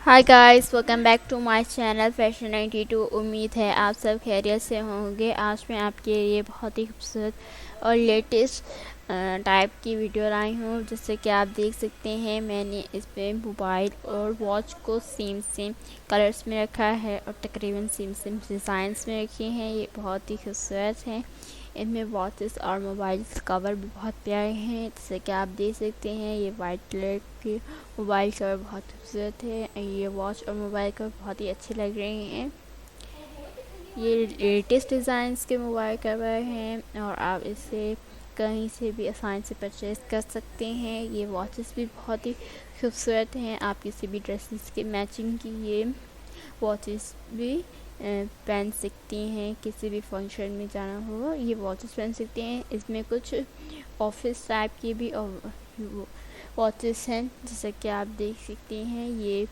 Hi guys, welcome back to my channel fashion 92। उम्मीद है आप सब खैरियत से होंगे। आज मैं आपके लिए बहुत ही खूबसूरत और लेटेस्ट टाइप की वीडियो लाई हूँ। जैसे कि आप देख सकते हैं, मैंने इसमें मोबाइल और वॉच को सेम सेम कलर्स में रखा है और तकरीबन सेम सेम डिज़ाइंस में रखे हैं। ये बहुत ही खूबसूरत हैं। इनमें वॉचेस और मोबाइल कवर भी बहुत प्यारे हैं। जैसे कि आप देख सकते हैं, ये वाइट कलर के मोबाइल कवर बहुत खूबसूरत है। ये वॉच और मोबाइल कवर बहुत ही अच्छे लग रहे हैं। ये लेटेस्ट डिज़ाइंस के मोबाइल कवर हैं और आप इसे कहीं से भी आसानी से परचेज़ कर सकते हैं। ये वॉचेस भी बहुत ही खूबसूरत हैं। आप किसी भी ड्रेसेस के मैचिंग की ये वॉचेस भी पहन सकती हैं। किसी भी फंक्शन में जाना हो, ये वॉचेस पहन सकते हैं। इसमें कुछ ऑफिस टाइप की भी वॉचेस हैं, जैसे कि आप देख सकते हैं। ये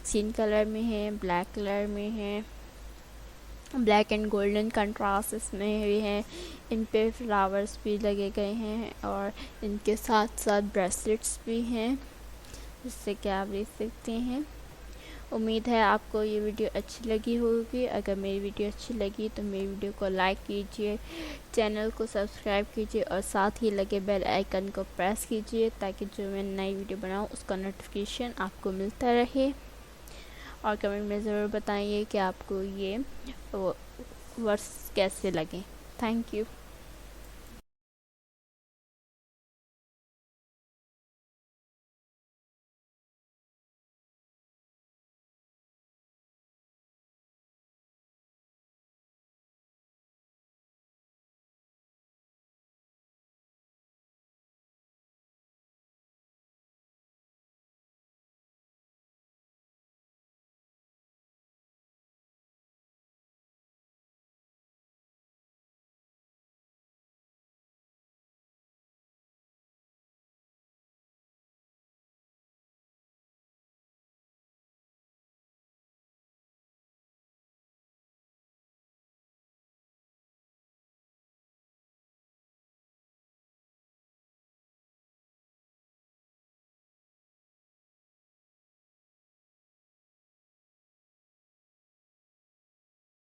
सीन कलर में है, ब्लैक कलर में है, ब्लैक एंड गोल्डन कंट्रास्ट इसमें भी है। इन पे फ्लावर्स भी लगे गए हैं और इनके साथ साथ ब्रेसलेट्स भी हैं, जिससे कि आप देख सकते हैं। उम्मीद है आपको ये वीडियो अच्छी लगी होगी। अगर मेरी वीडियो अच्छी लगी तो मेरी वीडियो को लाइक कीजिए, चैनल को सब्सक्राइब कीजिए और साथ ही लगे बेल आइकन को प्रेस कीजिए, ताकि जो मैं नई वीडियो बनाऊँ उसका नोटिफिकेशन आपको मिलता रहे। और कमेंट में ज़रूर बताइए कि आपको ये वर्ड्स कैसे लगे। Thank you.